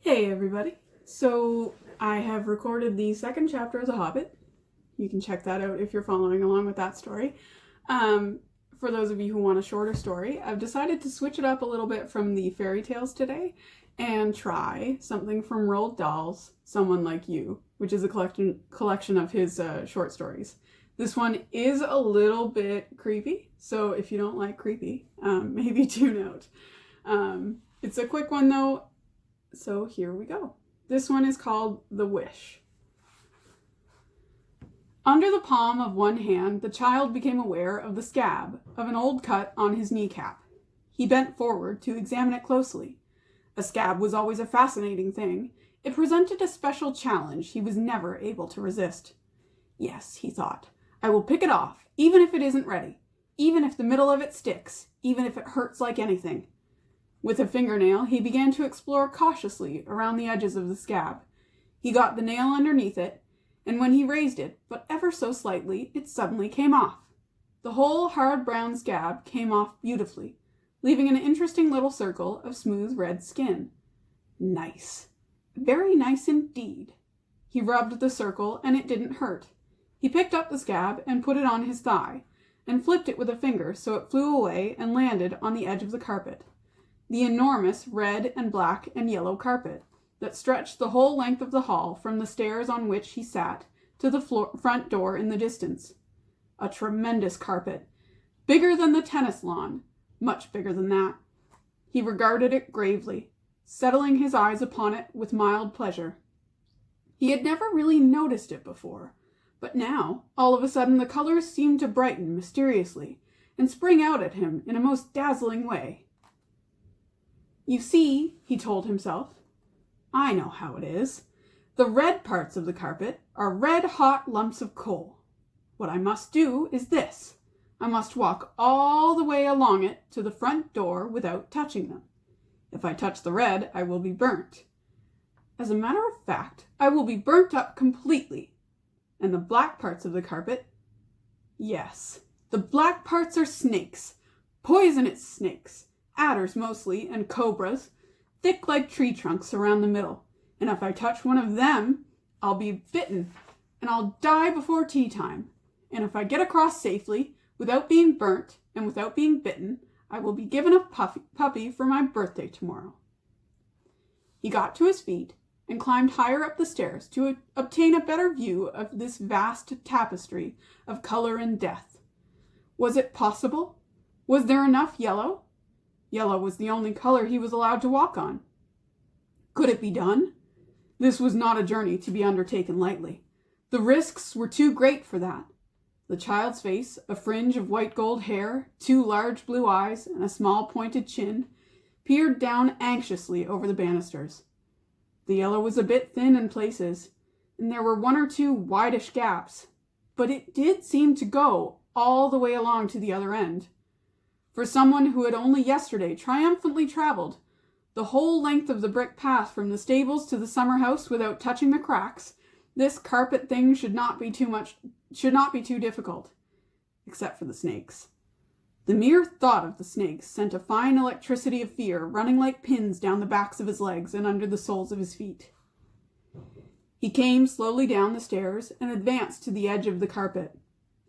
Hey everybody! So I have recorded the second chapter of The Hobbit. You can check that out if you're following along with that story. For those of you who want a shorter story, I've decided to switch it up a little bit from the fairy tales today and try something from Roald Dahl's Someone Like You, which is a collection of his short stories. This one is a little bit creepy, so if you don't like creepy, maybe tune out. It's a quick one though, so here we go. This one is called The Wish. Under the palm of one hand, the child became aware of the scab of an old cut on his kneecap. He bent forward to examine it closely. A scab was always a fascinating thing. It presented a special challenge he was never able to resist. Yes, he thought, I will pick it off, even if it isn't ready, even if the middle of it sticks, even if it hurts like anything. With a fingernail, he began to explore cautiously around the edges of the scab. He got the nail underneath it, and when he raised it, but ever so slightly, it suddenly came off. The whole hard brown scab came off beautifully, leaving an interesting little circle of smooth red skin. Nice. Very nice indeed. He rubbed the circle, and it didn't hurt. He picked up the scab and put it on his thigh, and flipped it with a finger so it flew away and landed on the edge of the carpet. The enormous red and black and yellow carpet that stretched the whole length of the hall from the stairs on which he sat to the front door in the distance. A tremendous carpet, bigger than the tennis lawn, much bigger than that. He regarded it gravely, settling his eyes upon it with mild pleasure. He had never really noticed it before, but now, all of a sudden, the colors seemed to brighten mysteriously and spring out at him in a most dazzling way. You see, he told himself, I know how it is. The red parts of the carpet are red-hot lumps of coal. What I must do is this. I must walk all the way along it to the front door without touching them. If I touch the red, I will be burnt. As a matter of fact, I will be burnt up completely. And the black parts of the carpet? Yes, the black parts are snakes, poisonous snakes. Adders mostly, and cobras, thick like tree trunks around the middle. And if I touch one of them, I'll be bitten, and I'll die before tea time. And if I get across safely, without being burnt and without being bitten, I will be given a puppy for my birthday tomorrow. He got to his feet and climbed higher up the stairs to obtain a better view of this vast tapestry of color and death. Was it possible? Was there enough yellow? Yellow was the only color he was allowed to walk on. Could it be done? This was not a journey to be undertaken lightly. The risks were too great for that. The child's face, a fringe of white gold hair, 2 large blue eyes, and a small pointed chin, peered down anxiously over the banisters. The yellow was a bit thin in places, and there were 1 or 2 wideish gaps, but it did seem to go all the way along to the other end. For someone who had only yesterday triumphantly traveled the whole length of the brick path from the stables to the summer house without touching the cracks, this carpet thing should not be too difficult, except for the snakes. The mere thought of the snakes sent a fine electricity of fear running like pins down the backs of his legs and under the soles of his feet. He came slowly down the stairs and advanced to the edge of the carpet.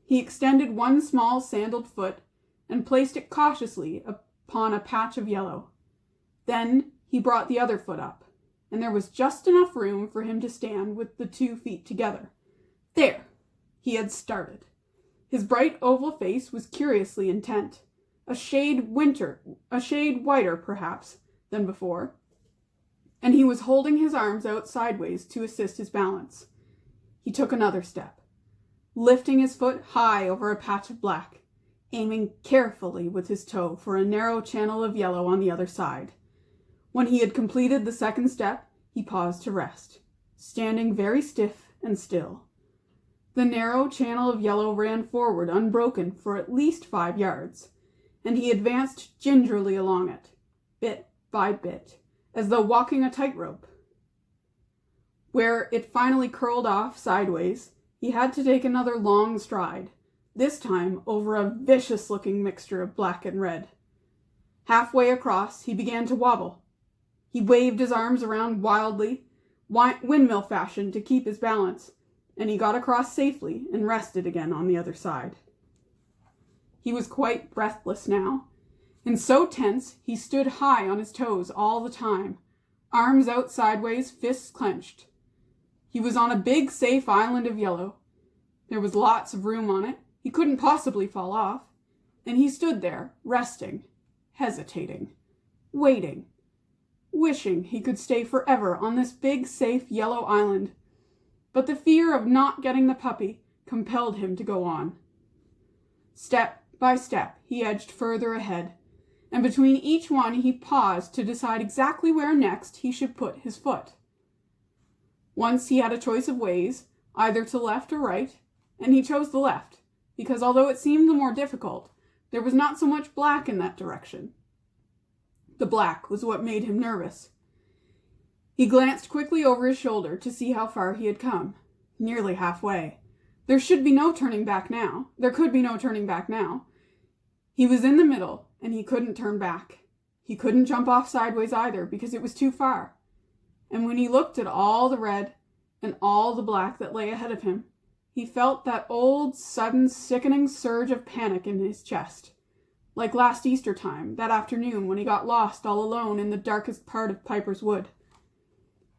He extended 1 small sandaled foot and placed it cautiously upon a patch of yellow. Then he brought the other foot up, and there was just enough room for him to stand with the 2 feet together. There! He had started. His bright oval face was curiously intent, a shade whiter perhaps than before, and he was holding his arms out sideways to assist his balance. He took another step, lifting his foot high over a patch of black, aiming carefully with his toe for a narrow channel of yellow on the other side. When he had completed the second step, he paused to rest, standing very stiff and still. The narrow channel of yellow ran forward unbroken for at least 5 yards, and he advanced gingerly along it, bit by bit, as though walking a tightrope. Where it finally curled off sideways, he had to take another long stride, this time over a vicious-looking mixture of black and red. Halfway across, he began to wobble. He waved his arms around wildly, windmill fashion, to keep his balance, and he got across safely and rested again on the other side. He was quite breathless now, and so tense he stood high on his toes all the time, arms out sideways, fists clenched. He was on a big, safe island of yellow. There was lots of room on it. He couldn't possibly fall off. And he stood there, resting, hesitating, waiting, wishing he could stay forever on this big, safe yellow island. But the fear of not getting the puppy compelled him to go on. Step by step, he edged further ahead, and between each one he paused to decide exactly where next he should put his foot. Once he had a choice of ways, either to left or right, and he chose the left, because although it seemed the more difficult, there was not so much black in that direction. The black was what made him nervous. He glanced quickly over his shoulder to see how far he had come. Nearly halfway. There should be no turning back now. There could be no turning back now. He was in the middle, and he couldn't turn back. He couldn't jump off sideways either, because it was too far. And when he looked at all the red and all the black that lay ahead of him, he felt that old, sudden, sickening surge of panic in his chest. Like last Easter time, that afternoon when he got lost all alone in the darkest part of Piper's Wood.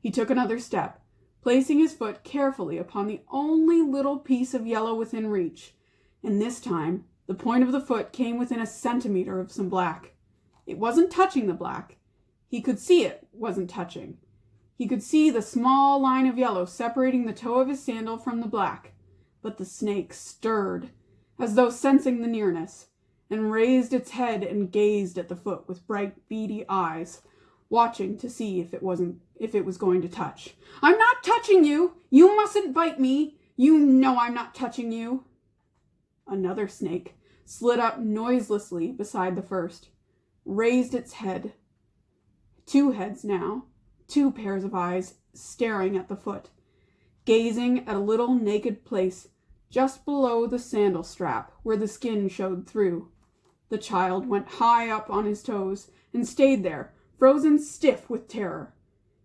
He took another step, placing his foot carefully upon the only little piece of yellow within reach, and this time the point of the foot came within a centimeter of some black. It wasn't touching the black. He could see it wasn't touching. He could see the small line of yellow separating the toe of his sandal from the black, but the snake stirred, as though sensing the nearness, and raised its head and gazed at the foot with bright, beady eyes, watching to see if it was going to touch. "I'm not touching you! You mustn't bite me! You know I'm not touching you!" Another snake slid up noiselessly beside the first, raised its head. Two heads now, two pairs of eyes staring at the foot, gazing at a little naked place just below the sandal strap where the skin showed through. The child went high up on his toes and stayed there, frozen stiff with terror.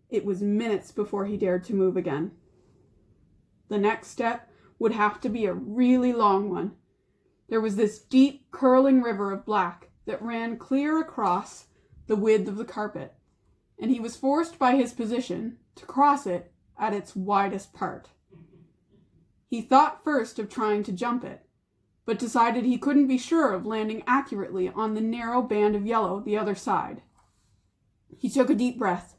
It was minutes before he dared to move again. The next step would have to be a really long one. There was this deep, curling river of black that ran clear across the width of the carpet, and he was forced by his position to cross it at its widest part. He thought first of trying to jump it, but decided he couldn't be sure of landing accurately on the narrow band of yellow the other side. He took a deep breath,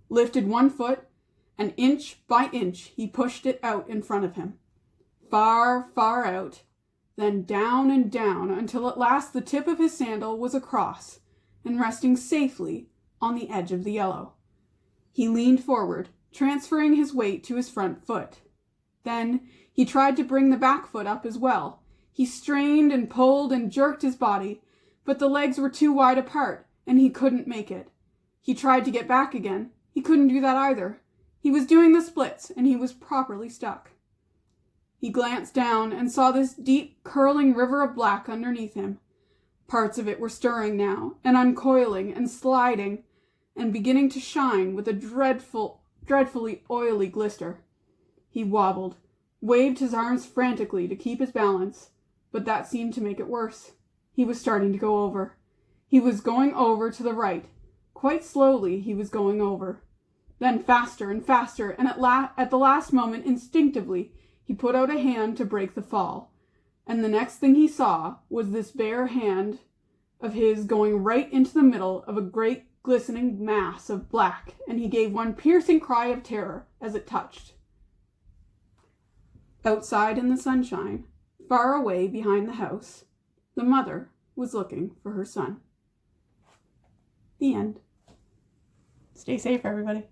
lifted one foot, and inch by inch he pushed it out in front of him. Far, far out, then down and down until at last the tip of his sandal was across and resting safely on the edge of the yellow. He leaned forward, transferring his weight to his front foot. Then he tried to bring the back foot up as well. He strained and pulled and jerked his body, but the legs were too wide apart, and he couldn't make it. He tried to get back again. He couldn't do that either. He was doing the splits, and he was properly stuck. He glanced down and saw this deep, curling river of black underneath him. Parts of it were stirring now, and uncoiling and sliding, and beginning to shine with a dreadfully oily glister. He wobbled, waved his arms frantically to keep his balance, but that seemed to make it worse. He was starting to go over. He was going over to the right. Quite slowly he was going over. Then faster and faster, and at the last moment, instinctively, he put out a hand to break the fall. And the next thing he saw was this bare hand of his going right into the middle of a great glistening mass of black, and he gave one piercing cry of terror as it touched. Outside in the sunshine, far away behind the house, the mother was looking for her son. The end. Stay safe, everybody.